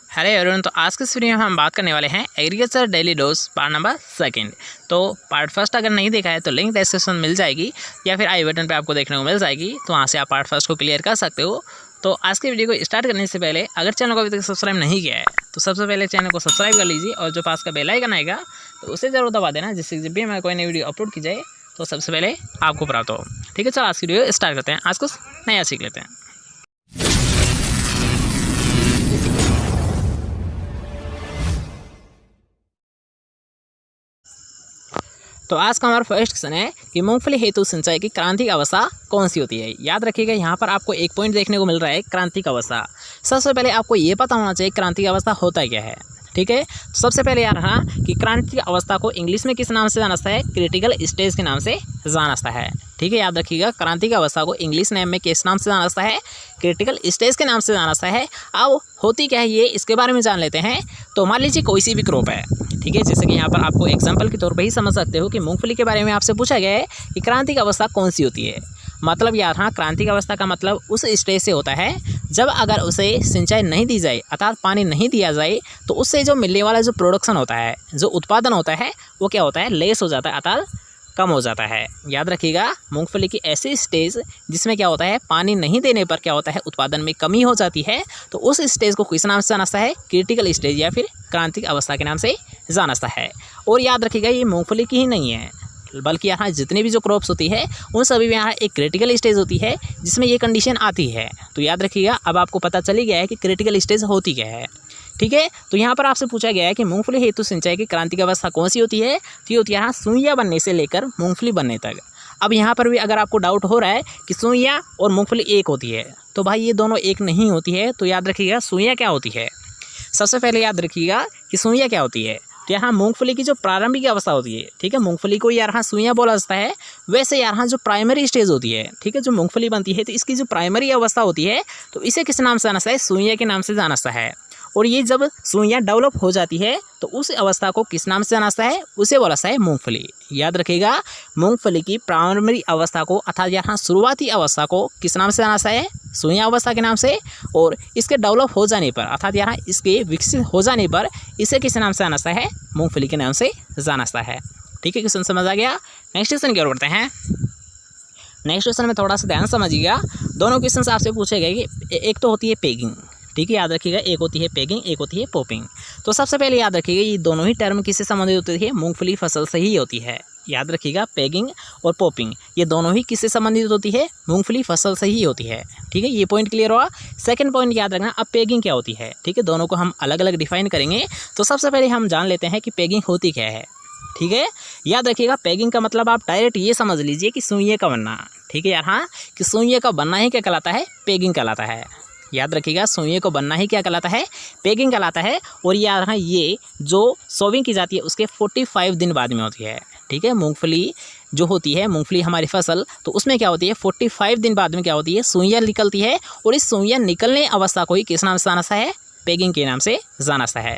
Hello everyone. तो आज के इस वीडियो में हम बात करने वाले हैं agriculture daily dose part number 2। तो पार्ट फर्स्ट अगर नहीं देखा है तो लिंक डिस्क्रिप्शन में मिल जाएगी या फिर आई बटन पे आपको देखने को मिल जाएगी, तो वहाँ से आप पार्ट फर्स्ट को क्लियर कर सकते हो। तो आज की वीडियो को स्टार्ट करने से पहले अगर चैनल को अभी तक सब्सक्राइब नहीं किया है तो सबसे पहले चैनल को सब्सक्राइब कर लीजिए और जो पास का बेल आइकन आएगा तो उसे जरूर दबा देना, जिससे जब भी हमारा कोई नई वीडियो अपलोड की जाए तो सबसे पहले आपको प्राप्त हो। ठीक है, चलो आज की वीडियो स्टार्ट करते हैं। आज कुछ नया सीख लेते हैं। तो आज का हमारा फर्स्ट क्वेश्चन है कि मूंगफली हेतु सिंचाई की क्रांतिक अवस्था कौन सी होती है। याद रखिएगा, यहाँ पर आपको एक पॉइंट देखने को मिल रहा है, क्रांतिक अवस्था। सबसे पहले आपको ये पता होना चाहिए क्रांतिक अवस्था होता क्या है। ठीक है, तो सबसे पहले याद रखना कि क्रांतिक अवस्था को इंग्लिश में किस नाम से जाना जाता है, क्रिटिकल स्टेज के नाम से जाना जाता है। ठीक है, याद रखिएगा, क्रांतिक अवस्था को इंग्लिश नेम में किस नाम से जाना जाता है, क्रिटिकल स्टेज के नाम से जाना जाता है। अब होती क्या है ये, इसके बारे में जान लेते हैं। तो मान लीजिए कोई सी भी क्रॉप है, ठीक है, जैसे कि यहाँ पर आपको एग्जाम्पल के तौर पर ही समझ सकते हो कि मूंगफली के बारे में आपसे पूछा गया है कि क्रांतिक अवस्था कौन सी होती है। मतलब यार हाँ, क्रांतिक अवस्था का मतलब उस स्टेज से होता है जब अगर उसे सिंचाई नहीं दी जाए अर्थात पानी नहीं दिया जाए तो उससे जो मिलने वाला जो प्रोडक्शन होता है, जो उत्पादन होता है, वो क्या होता है, लेस हो जाता है अर्थात कम हो जाता है। याद रखिएगा, मूंगफली की ऐसी स्टेज जिसमें क्या होता है, पानी नहीं देने पर क्या होता है, उत्पादन में कमी हो जाती है, तो उस स्टेज को किस नाम से जाना जाता है, क्रिटिकल स्टेज या फिर क्रांतिक अवस्था के नाम से जाना जाता है। और याद रखिएगा, ये मूंगफली की ही नहीं है बल्कि यहाँ जितनी भी जो क्रॉप्स होती है उन सभी में यहाँ एक क्रिटिकल स्टेज होती है जिसमें ये कंडीशन आती है। तो याद रखिएगा, अब आपको पता चली गया है कि क्रिटिकल स्टेज होती क्या है। ठीक है, तो यहाँ पर आपसे पूछा गया है कि मूंगफली हेतु सिंचाई की क्रांतिक अवस्था कौन सी होती है। तो ये होती है यहाँ सुइयाँ बनने से लेकर मूंगफली बनने तक। अब यहाँ पर भी अगर आपको डाउट हो रहा है कि सुइयाँ और मूंगफली एक होती है, तो भाई ये दोनों एक नहीं होती है। तो याद रखिएगा, सुइयाँ क्या होती है। सबसे पहले याद रखिएगा कि सुइयाँ क्या होती है। तो यहाँ मूंगफली की जो प्रारंभिक अवस्था होती है, ठीक है, मूंगफली को यार हाँ सुइयाँ बोला जाता है। वैसे यार हाँ जो प्राइमरी स्टेज होती है, ठीक है, जो मूंगफली बनती है तो इसकी जो प्राइमरी अवस्था होती है तो इसे किस नाम से जाना जाता है, सुइयाँ के नाम से जाना जाता है। और ये जब सुइयाँ डेवलप हो जाती है तो उस अवस्था को किस नाम से जाना जाता है, उसे बोला जाता है मूंगफली। याद रखिएगा, मूंगफली की प्राइमरी अवस्था को अर्थात यहाँ शुरुआती अवस्था को किस नाम से जाना जाता है, सुइयाँ अवस्था के नाम से। और इसके डेवलप हो जाने पर अर्थात यहाँ इसके विकसित हो जाने पर इसे किस नाम से जाना जाता है, मूंगफली के नाम से जाना जाता है। ठीक है, क्वेश्चन समझ आ गया। नेक्स्ट क्वेश्चन की ओर बढ़ते हैं। नेक्स्ट क्वेश्चन में थोड़ा सा ध्यान समझिएगा, दोनों क्वेश्चन आपसे पूछे गए कि एक तो होती है पेगिंग, ठीक है, याद रखिएगा, एक होती है पेगिंग, एक होती है पॉपिंग। तो सबसे पहले याद रखिएगा, ये दोनों ही टर्म किससे संबंधित होती है, मूंगफली फसल से ही होती है। याद रखिएगा, पेगिंग और पॉपिंग ये दोनों ही किससे संबंधित होती है, मूंगफली फसल से ही होती है। ठीक है, ये पॉइंट क्लियर हुआ। सेकंड पॉइंट याद रखना, अब पेगिंग क्या होती है। ठीक है, दोनों को हम अलग अलग डिफाइन करेंगे। तो सबसे पहले हम जान लेते हैं कि पेगिंग होती क्या है। ठीक है, याद रखिएगा, पेगिंग का मतलब आप डायरेक्ट ये समझ लीजिए कि सुइयाँ का बनना। ठीक है यार हाँ, कि सुइयाँ का बनना ही क्या कहलाता है, पेगिंग कहलाता है। याद रखिएगा, सुइयाँ को बनना ही क्या कहलाता है, पेगिंग कहलाता है। और याद रखना, ये जो सोविंग की जाती है उसके 45 दिन बाद में होती है। ठीक है, मूंगफली जो होती है, मूंगफली हमारी फसल, तो उसमें क्या होती है, 45 दिन बाद में क्या होती है, सुइयाँ निकलती है। और इस सुइयाँ निकलने अवस्था को ही किस नाम से जाना सा है, पेगिंग के नाम से जाना सा है।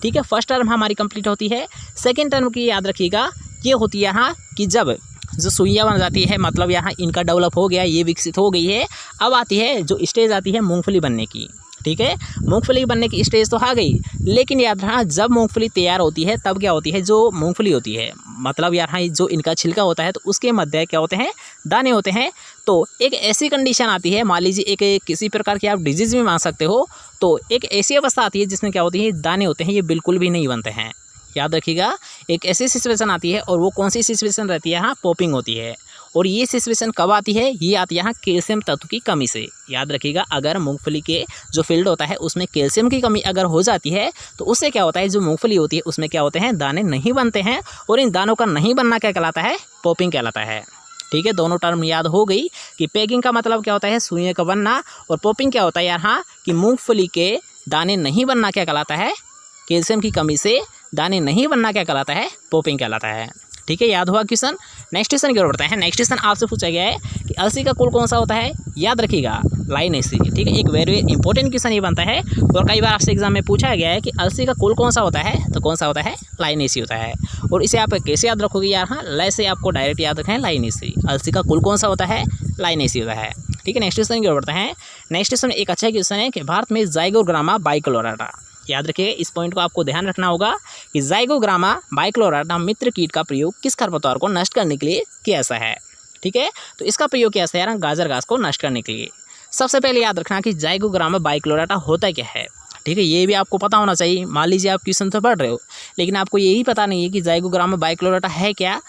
ठीक है, फर्स्ट टर्म हमारी कंप्लीट होती है। सेकेंड टर्म की याद रखिएगा, ये होती है यहाँ कि जब जो सुइयाँ बन जाती है, मतलब यहाँ इनका डेवलप हो गया, ये विकसित हो गई है। अब आती है जो स्टेज आती है मूंगफली बनने की। ठीक है, मूंगफली बनने की स्टेज तो आ गई, लेकिन याद रखना, जब मूंगफली तैयार होती है तब क्या होती है, जो मूंगफली होती है, मतलब यहाँ जो इनका छिलका होता है तो उसके मध्य क्या होते हैं, दाने होते हैं। तो एक ऐसी कंडीशन आती है, मान लीजिए एक किसी प्रकार की आप डिजीज़ भी मान सकते हो, तो एक ऐसी अवस्था आती है जिसमें क्या होती है, दाने होते हैं, ये बिल्कुल भी नहीं बनते हैं। याद रखिएगा, एक ऐसी सिचुएशन आती है, और वो कौन सी सिचुएशन रहती है, यहाँ पॉपिंग होती है। और ये सिचुएशन कब आती है, ये आती है यहाँ कैल्शियम तत्व की कमी से। याद रखिएगा, अगर मूंगफली के जो फील्ड होता है उसमें कैल्शियम की कमी अगर हो जाती है तो उससे क्या होता है, जो मूंगफली होती है उसमें क्या होते हैं, दाने नहीं बनते हैं। और इन दानों का नहीं बनना क्या कहलाता है, पॉपिंग कहलाता है। ठीक है, दोनों टर्म याद हो गई कि पेगिंग का मतलब क्या होता है, सुइयाँ का बनना, और पॉपिंग क्या होता है यहाँ कि मूंगफली के दाने नहीं बनना क्या कहलाता है, कैल्शियम की कमी से दाने नहीं बनना क्या कहलाता है, पॉपिंग कहलाता है। ठीक है, याद हुआ क्वेश्चन। नेक्स्ट क्वेश्चन की ओर बढ़ते हैं। नेक्स्ट क्वेश्चन आपसे पूछा गया है कि अलसी का कुल कौन सा होता है। याद रखिएगा, लाइनेसी। ठीक है, एक वेरी इंपॉर्टेंट क्वेश्चन ये बनता है और कई बार आपसे एग्जाम में पूछा गया है कि अलसी का कुल कौन सा होता है, तो कौन सा होता है, लाइनेसी होता है। और इसे आप कैसे याद रखोगे यार, हाँ, लय से आपको डायरेक्ट याद रखें, लाइनेसी। अलसी का कुल कौन सा होता है, लाइनेसी होता है। ठीक है, नेक्स्ट क्वेश्चन की ओर बढ़ते हैं। नेक्स्ट क्वेश्चन एक अच्छा क्वेश्चन है कि भारत में जाइगोग्रामा बाइकोलोराटा याद रखिएगा, इस पॉइंट को आपको ध्यान रखना होगा कि ज़ाइगोग्रामा बाइक्लोराटा मित्र कीट का प्रयोग किस खरपतवार को नष्ट करने के लिए किया सा है। ठीक है, तो इसका प्रयोग किया यार गाजर घास को नष्ट करने के लिए। सबसे पहले याद रखना कि ज़ाइगोग्रामा बाइक्लोराटा होता क्या है। ठीक है, ये भी आपको पता होना चाहिए। मान लीजिए आप क्वेश्चन तो पढ़ रहे हो लेकिन आपको यही पता नहीं है कि ज़ाइगोग्रामा बाइक्लोराटा है क्या,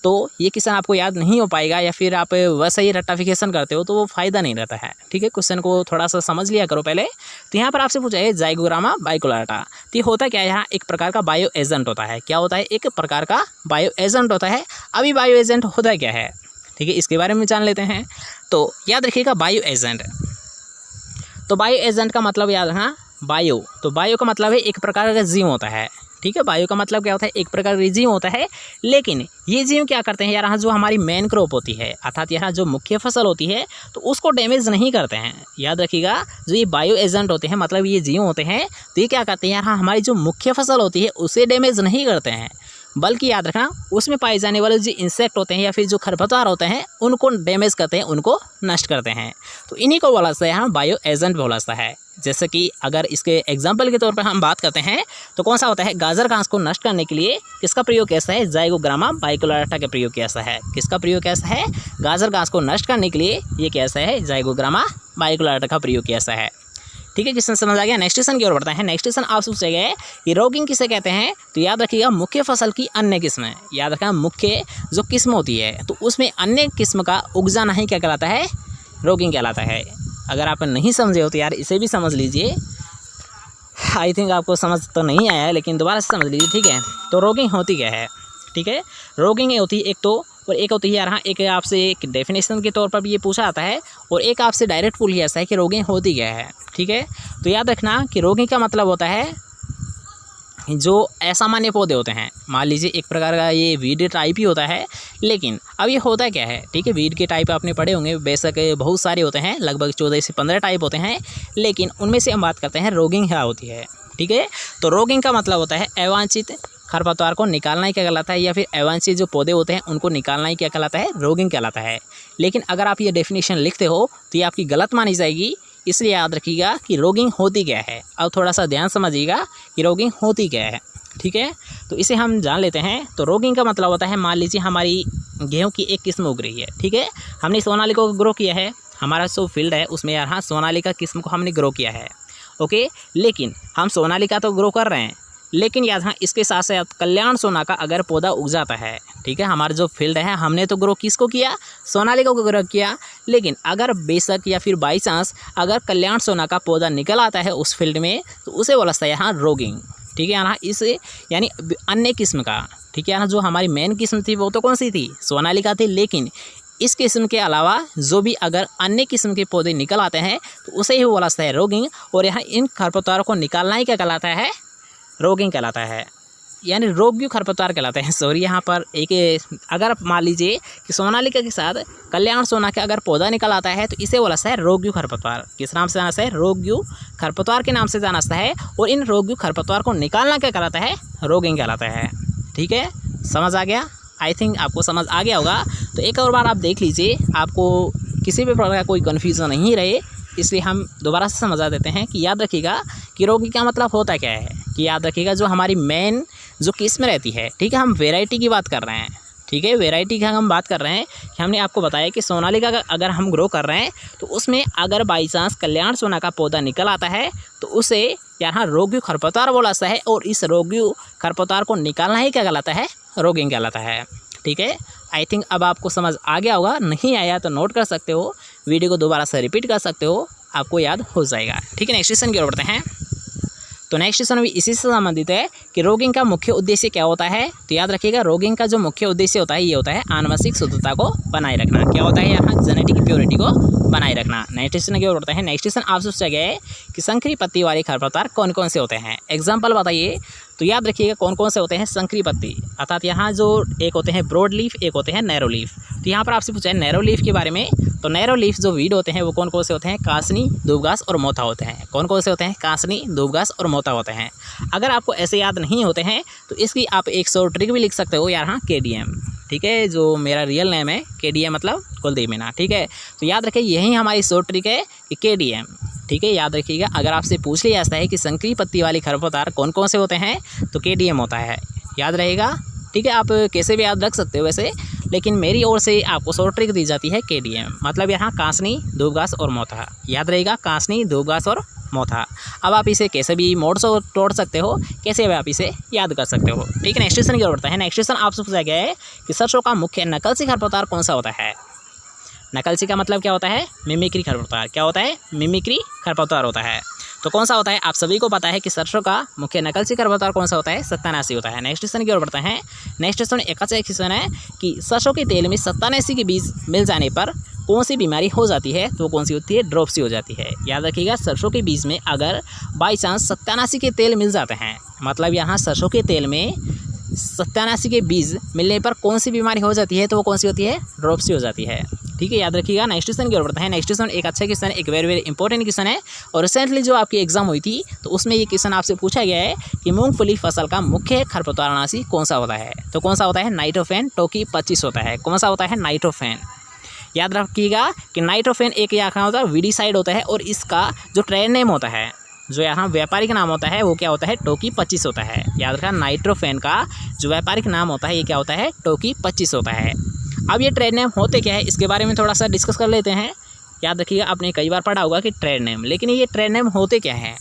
तो ये क्वेश्चन आपको याद नहीं हो पाएगा या फिर आप वैसा ही रट्टाफिकेशन करते हो तो वो फ़ायदा नहीं रहता है। ठीक है, क्वेश्चन को थोड़ा सा समझ लिया करो पहले। तो यहाँ पर आपसे पूछा है ज़ाइगोग्रामा बाइक्लोराटा, तो ये होता क्या है, यहाँ एक प्रकार का बायो एजेंट होता है। क्या होता है, एक प्रकार का बायो एजेंट होता है। अभी बायो एजेंट होता क्या है, ठीक है, इसके बारे में जान लेते हैं। तो याद रखिएगा बायो एजेंट, तो बायो एजेंट का मतलब याद रखना बायो, तो बायो का मतलब है एक प्रकार का जीव होता है। ठीक है, बायो का मतलब क्या होता है, एक प्रकार का जीव होता है। लेकिन ये जीव क्या करते हैं यार, यहाँ जो हमारी मेन क्रॉप होती है अर्थात यहाँ जो मुख्य फसल होती है तो उसको डैमेज नहीं करते हैं। याद रखिएगा, जो ये बायो एजेंट होते हैं मतलब ये जीव होते हैं तो ये क्या करते हैं यार, हमारी जो मुख्य फसल होती है उसे डैमेज नहीं करते हैं, बल्कि याद रखना उसमें पाए जाने वाले जो इंसेक्ट होते हैं या फिर जो खरपतवार होते हैं उनको डैमेज करते हैं, उनको नष्ट करते हैं। तो इन्हीं को बोला जाता है यहाँ बायो एजेंट बोला जाता है। जैसे कि अगर इसके एग्जाम्पल के तौर पर हम बात करते हैं तो कौन सा होता है, गाजर घास को नष्ट करने के लिए किसका प्रयोग कैसा है, ज़ाइगोग्रामा बाइक्लोराटा का प्रयोग कैसा है। किसका प्रयोग कैसा है, गाजर घास को नष्ट करने के लिए ये कैसा है, ज़ाइगोग्रामा बाइक्लोराटा का प्रयोग कैसा है। ठीक है, क्वेश्चन समझ आ गया। नेक्स्ट क्वेश्चन की ओर बढ़ते हैं। नेक्स्ट क्वेश्चन आपसे पूछा गया है कि रॉगिंग किसे कहते हैं, तो याद रखिएगा मुख्य फसल की अन्य किस्में। याद रखना मुख्य जो किस्म होती है तो उसमें अन्य किस्म का उग जाना ही क्या कहलाता है, रॉगिंग कहलाता है। अगर आप नहीं समझे हो तो यार इसे भी समझ लीजिए। आई थिंक आपको समझ तो नहीं आया है लेकिन दोबारा से समझ लीजिए। ठीक है, तो रॉगिंग होती क्या है। ठीक है, रॉगिंग होती है एक तो, और एक होती है यार, हाँ एक आपसे एक डेफिनेशन के तौर पर भी ये पूछा जाता है और एक आपसे डायरेक्ट पूछ लिया जाता है कि रॉगिंग होती क्या है। ठीक है, तो याद रखना कि रॉगिंग का मतलब होता है जो असामान्य पौधे होते हैं। मान लीजिए एक प्रकार का ये वीड टाइप ही होता है, लेकिन अब ये होता क्या है। ठीक है, वीड के टाइप आपने पढ़े होंगे, बेशक बहुत सारे होते हैं, लगभग 14 से 15 टाइप होते हैं, लेकिन उनमें से हम बात करते हैं रॉगिंग क्या होती है। ठीक है, तो रॉगिंग का मतलब होता है अवांछित खरपतवार को निकालना ही क्या कहलाता है, या फिर अवांछित जो पौधे होते हैं उनको निकालना ही क्या कहलाता है, रॉगिंग कहलाता है। लेकिन अगर आप ये डेफिनेशन लिखते हो तो ये आपकी गलत मानी जाएगी, इसलिए याद रखिएगा कि रॉगिंग होती क्या है। अब थोड़ा सा ध्यान समझिएगा कि रॉगिंग होती क्या है। ठीक है, तो इसे हम जान लेते हैं। तो रॉगिंग का मतलब होता है, मान लीजिए हमारी गेहूं की एक किस्म उग रही है। ठीक है, हमने सोनालिका को ग्रो किया है, हमारा जो फील्ड है उसमें यार हाँ सोनालिका किस्म को हमने ग्रो किया है। ओके, लेकिन हम सोनालिका तो ग्रो कर रहे हैं, लेकिन याद हाँ इसके साथ साथ कल्याण सोना का अगर पौधा उग जाता है। ठीक है, हमारा जो फील्ड है हमने तो ग्रो किसको किया, सोनालिका को ग्रो किया, लेकिन अगर बेशक या फिर बाई चांस अगर कल्याण सोना का पौधा निकल आता है उस फील्ड में तो उसे बोला जाता है यहाँ रॉगिंग। ठीक है ना, इस यानी अन्य किस्म का। ठीक है ना, जो हमारी मेन किस्म थी वो तो कौन सी थी, सोनालिका थी, लेकिन इस किस्म के अलावा जो भी अगर अन्य किस्म के पौधे निकल आते हैं तो उसे ही बोला जाता है रॉगिंग। और यहाँ इन खरपतवारों को निकालना ही क्या कहलाता है, रॉगिंग कहलाता है, यानी रोग्यु खरपतवार कहलाते हैं। सॉरी, यहाँ पर एक अगर मान लीजिए कि सोनालिका के साथ कल्याण सोना का अगर पौधा निकल आता है तो इसे बोला जाता है रोग्यु खरपतवार। किस नाम से जाना है, रोग्यु खरपतवार के नाम से जाना जाता है। और इन रोग्यु खरपतवार को निकालना क्या कहलाता है, रॉगिंग कहलाता है। ठीक है, समझ आ गया। आई थिंक आपको समझ आ गया होगा। तो एक और बार आप देख लीजिए, आपको किसी भी प्रकार का कोई कन्फ्यूज़न नहीं रहे, इसलिए हम दोबारा से समझा देते हैं कि याद रखिएगा कि रॉगिंग का मतलब होता क्या है। कि याद रखिएगा जो हमारी मेन जो किस्म रहती है, ठीक है, हम वेराइटी की बात कर रहे हैं। ठीक है, वेराइटी की हम बात कर रहे हैं कि हमने आपको बताया कि सोनालिका का अगर हम ग्रो कर रहे हैं तो उसमें अगर बाई चांस कल्याण सोना का पौधा निकल आता है तो उसे यहाँ रोग्यु खरपतवार बोला जाता है। और इस रोग्यु खरपतवार को निकालना ही क्या कहलाता है, रॉगिंग कहलाता है। ठीक है, आई थिंक अब आपको समझ आ गया होगा। नहीं आया तो नोट कर सकते हो, वीडियो को दोबारा से रिपीट कर सकते हो, आपको याद हो जाएगा। ठीक है, नेक्स्ट क्वेश्चन की ओर बढ़ते हैं। तो नेक्स्ट क्वेश्चन भी इसी से संबंधित है कि रॉगिंग का मुख्य उद्देश्य क्या होता है। तो याद रखिएगा रॉगिंग का जो मुख्य उद्देश्य होता है ये होता है आनुवंशिक शुद्धता को बनाए रखना। क्या होता है यहाँ, जेनेटिक प्योरिटी को बनाए रखना। नेक्स्ट क्वेश्चन की ओर बढ़ते हैं। नेक्स्ट क्वेश्चन आपसे पूछा गया है कि संकरी पत्ती वाले खरपतवार कौन कौन से होते हैं, एग्जाम्पल बताइए। तो याद रखिएगा कौन कौन से होते हैं संकरी पत्ती, अर्थात यहाँ जो एक होते हैं ब्रॉड लीफ, एक होते हैं नैरो लीफ। तो यहाँ पर आपसे पूछा है नैरो लीफ के बारे में। तो नैरो लीफ जो वीड होते हैं वो कौन कौन से होते हैं, कासनी, दूबघास और मोथा होते हैं। कौन कौन से होते हैं, कासनी, दूबघास और मोथा होते हैं। अगर आपको ऐसे याद नहीं होते हैं तो इसकी आप एक शॉर्ट ट्रिक भी लिख सकते हो यार, हाँ KDM। ठीक है, जो मेरा रियल नेम है KDM मतलब कुलदीप मीना। ठीक है, तो याद रखें यही हमारी शॉर्ट ट्रिक है कि KDM। ठीक है, याद रखिएगा। अगर आपसे पूछ लिया जाता है कि संकरी पत्ती वाले खरपतवार कौन कौन से होते हैं, तो KDM होता है, याद रहेगा। ठीक है, आप कैसे भी याद रख सकते हो वैसे, लेकिन मेरी ओर से आपको शॉर्ट ट्रिक दी जाती है KDM, मतलब यहाँ कांसनी, दूबघास और मोथा, याद रहेगा, कांसनी, दूबघास और मोथा। अब आप इसे कैसे भी मोड़ से तोड़ सकते हो, कैसे भी आप इसे याद कर सकते हो। ठीक है, नेक्स्ट क्वेश्चन की ओर बढ़ते हैं। नेक्स्ट क्वेश्चन आपसे पूछा गया है कि सरसों का मुख्य नकलची खरपतवार कौन सा होता है। नकलची का मतलब क्या होता है, मिमिक्री खरपतवार। क्या होता है, मिमिक्री खरपतवार होता है। तो कौन सा होता है, आप सभी को पता है कि सरसों का मुख्य नकलची खरपतवार कौन सा होता है, सत्तानासी होता है। नेक्स्ट क्वेश्चन की ओर बढ़ते हैं। नेक्स्ट क्वेश्चन एक अच्छा क्वेश्चन है कि सरसों के तेल में सत्तानासी के बीज मिल जाने पर कौन सी बीमारी हो जाती है, तो कौन सी होती है, ड्रॉपसी हो जाती है। याद रखिएगा, सरसों के बीज में अगर बाई चांस सत्तानासी के तेल मिल जाते हैं, मतलब यहाँ सरसों के तेल में सत्तानासी के बीज मिलने पर कौन सी बीमारी हो जाती है, तो वो कौन सी होती है, ड्रॉपसी हो जाती है। ठीक है, याद रखिएगा। नेक्स्ट क्वेश्चन की ओर बढ़ते हैं। नेक्स्ट क्वेश्चन एक अच्छा क्वेश्चन है, एक वेरी इंपॉर्टेंट क्वेश्चन है, और रिसेंटली जो आपकी एग्जाम हुई थी तो उसमें ये क्वेश्चन आपसे पूछा गया है कि मूंगफली फसल का मुख्य खरपतवारनाशी कौन सा होता है। तो कौन सा होता है, नाइट्रोफेन टोकी 25 होता है। कौन सा होता है, नाइट्रोफेन। याद रखिएगा कि नाइट्रोफेन एक यहाँ होता है वीडीसाइड होता है, और इसका जो ट्रेड नेम होता है, जो यहाँ व्यापारिक नाम होता है, वो क्या होता है, टोकी 25 होता है। याद रखना, नाइट्रोफेन का जो व्यापारिक नाम होता है ये क्या होता है, टोकी 25 होता है। अब ये ट्रेड नेम होते क्या है, इसके बारे में थोड़ा सा डिस्कस कर लेते हैं। याद रखिएगा, आपने कई बार पढ़ा होगा कि ट्रेड नेम, लेकिन ये ट्रेड नेम होते क्या है।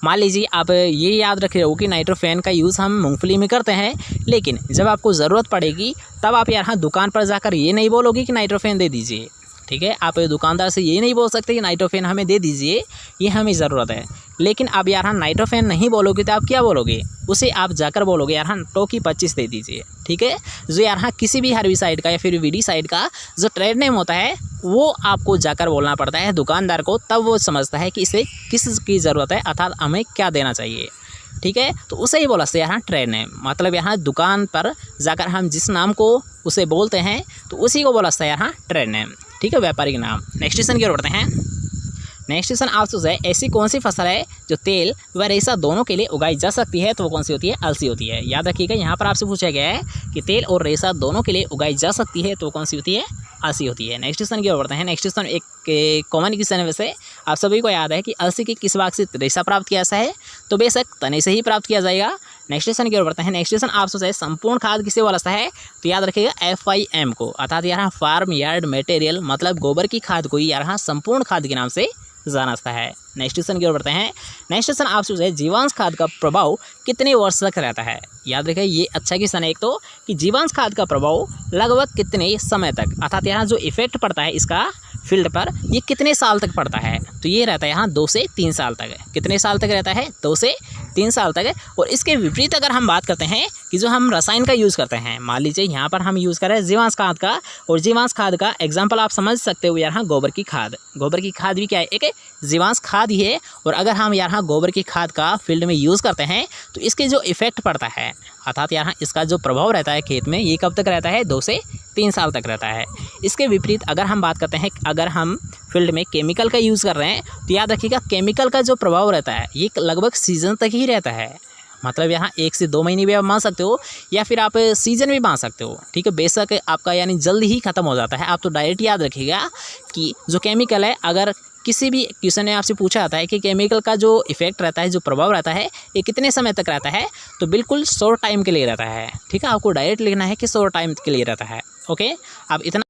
मान लीजिए आप ये याद रख रहे हो कि नाइट्रोफेन का यूज़ हम मूंगफली में करते हैं, लेकिन जब आपको ज़रूरत पड़ेगी तब आप यहाँ दुकान पर जाकर ये नहीं बोलोगे कि नाइट्रोफेन दे दीजिए। ठीक है, आप दुकानदार से ये नहीं बोल सकते कि नाइट्रोफेन हमें दे दीजिए, ये हमें ज़रूरत है। लेकिन आप यहाँ नाइट्रोफेन नहीं बोलोगे तो आप क्या बोलोगे, उसे आप जाकर बोलोगे यहाँ टोकी 25 दे दीजिए। ठीक है, जो यहाँ किसी भी हर्बिसाइड का या फिर वीडीसाइड का जो ट्रेड नेम होता है वो आपको जाकर बोलना पड़ता है दुकानदार को, तब वो समझता है कि इसे किस की ज़रूरत है, अर्थात हमें क्या देना चाहिए। ठीक है, तो उसे ही बोला से यहाँ ट्रेड नेम, मतलब यहाँ दुकान पर जाकर हम जिस नाम को उसे बोलते हैं तो उसी को बोला से यहाँ ट्रेड नेम। ठीक है, व्यापारिक नाम। नेक्स्ट क्वेश्चन की ओर बढ़ते हैं। नेक्स्ट क्वेश्चन आपसे है, ऐसी कौन सी फसल है जो तेल व रेशा दोनों के लिए उगाई जा सकती है, तो वो कौन सी होती है, अलसी होती है। याद रखिएगा, यहाँ पर आपसे पूछा गया है कि तेल और रेशा दोनों के लिए उगाई जा सकती है, तो वो कौन सी होती है, अलसी होती है। नेक्स्ट क्वेश्चन की ओर बढ़ते हैं। नेक्स्ट क्वेश्चन एक कॉमन क्वेश्चन है, वैसे आप सभी को याद है कि अलसी के किस भाग से रेशा प्राप्त किया जाता है, तो बेशक तने से ही प्राप्त किया जाएगा। नेक्स्ट क्वेश्चन की ओर बढ़ते हैं। नेक्स्ट क्वेश्चन आपसे संपूर्ण खाद किसे बोला है, तो याद रखिएगा FIM को, अर्थात यहाँ फार्म यार्ड मटेरियल, मतलब गोबर की खाद को यहाँ संपूर्ण खाद के नाम से जाना जाता है। नेक्स्ट क्वेश्चन की ओर बढ़ते हैं। नेक्स्ट क्वेश्चन आपसे जीवांश खाद का प्रभाव कितने वर्ष तक रहता है। याद रखिए, ये अच्छा क्वेश्चन है एक तो, कि जीवांश खाद का प्रभाव लगभग कितने समय तक, अर्थात यहाँ जो इफेक्ट पड़ता है इसका फील्ड पर, ये कितने साल तक पड़ता है, तो ये रहता है यहाँ 2 से 3 साल तक। कितने साल तक रहता है, 2 से 3 साल तक। और इसके विपरीत अगर हम बात करते हैं कि जो हम रसायन का यूज़ करते हैं, मान लीजिए यहाँ पर हम यूज़ कर रहे हैं जीवांश खाद का, और जीवांश खाद का एग्जाम्पल आप समझ सकते हो यहाँ गोबर की खाद। गोबर की खाद भी क्या है, एक जीवांश खाद ही है। और अगर हम यहाँ गोबर की खाद का फील्ड में यूज़ करते हैं तो इसके जो इफेक्ट पड़ता है, अर्थात यहाँ इसका जो प्रभाव रहता है खेत में, ये कब तक रहता है, 2 से 3 साल तक रहता है। इसके विपरीत अगर हम बात करते हैं, अगर हम फील्ड में केमिकल का यूज़ कर रहे हैं, तो याद रखिएगा केमिकल का जो प्रभाव रहता है ये लगभग सीजन तक ही रहता है। मतलब यहाँ 1 से 2 महीने भी आप मान सकते हो, या फिर आप सीजन भी मान सकते हो। ठीक है, बेशक आपका यानी जल्द ही ख़त्म हो जाता है। आप तो डायरेक्ट याद रखिएगा कि जो केमिकल है, अगर किसी भी क्वेश्चन ने आपसे पूछा जाता है कि केमिकल का जो इफेक्ट रहता है, जो प्रभाव रहता है, ये कितने समय तक रहता है, तो बिल्कुल शॉर्ट टाइम के लिए रहता है। ठीक है, आपको डायरेक्ट लिखना है कि शॉर्ट टाइम के लिए रहता है। ओके, आप इतना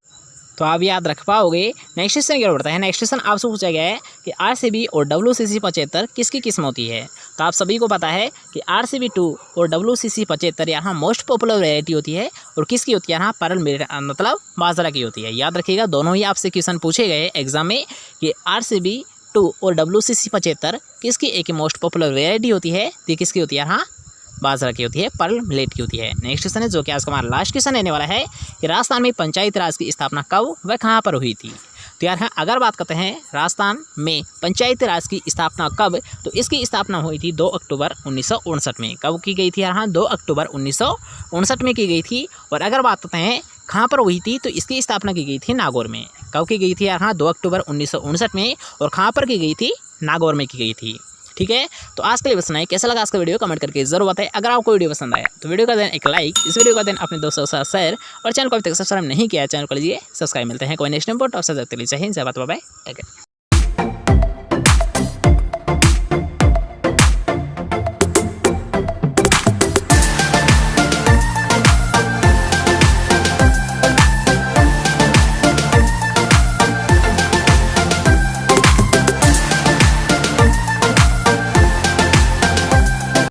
तो आप याद रख पाओगे। नेक्स्ट क्वेश्चन क्या बढ़ता है। नेक्स्ट क्वेश्चन आपसे पूछा गया है कि RCB और WCC 75 किसकी किस्म होती है। तो आप सभी को पता है कि RCB 2 और WCC 75 यहाँ मोस्ट पॉपुलर वैरायटी होती है, और किसकी होती है, यहाँ परल मतलब बाजरा की होती है। याद रखिएगा, दोनों ही आपसे क्वेश्चन पूछे गए एग्जाम में कि RCB 2 और WCC 75 किसकी एक मोस्ट पॉपुलर वैरायटी होती है, तो किसकी होती है, यहाँ बाजरा की होती है, पर्ल मिलेट की होती है। नेक्स्ट क्वेश्चन है जो कि आज का हमारा लास्ट क्वेश्चन रहने वाला है कि राजस्थान में पंचायती राज की स्थापना कब व कहाँ पर हुई थी। तो यार अगर बात करते हैं राजस्थान में पंचायती राज की स्थापना कब, तो इसकी स्थापना हुई थी 2 अक्टूबर 1959 में। कब की गई थी, यहाँ 2 अक्टूबर 1959 में की गई थी। और अगर बात करते हैं कहाँ पर हुई थी, तो इसकी स्थापना की गई थी नागौर में। कब की गई थी, यहाँ 2 अक्टूबर 1959 में, और कहाँ पर की गई थी, नागौर में की गई थी। ठीक है, तो आज के लिए बस नहीं। कैसा लगा आज का वीडियो कमेंट करके जरूर बताएं। अगर आपको वीडियो पसंद आया तो वीडियो का दें एक लाइक, इस वीडियो का दें अपने दोस्तों के साथ शेयर, और चैनल को अभी तक सब्सक्राइब नहीं किया है चैनल को लीजिए सब्सक्राइब। मिलते हैं कोई नेक्स्ट इंपोर्ट ऑफिसर, जय हिंद, जय Bharat, bye bye, take care.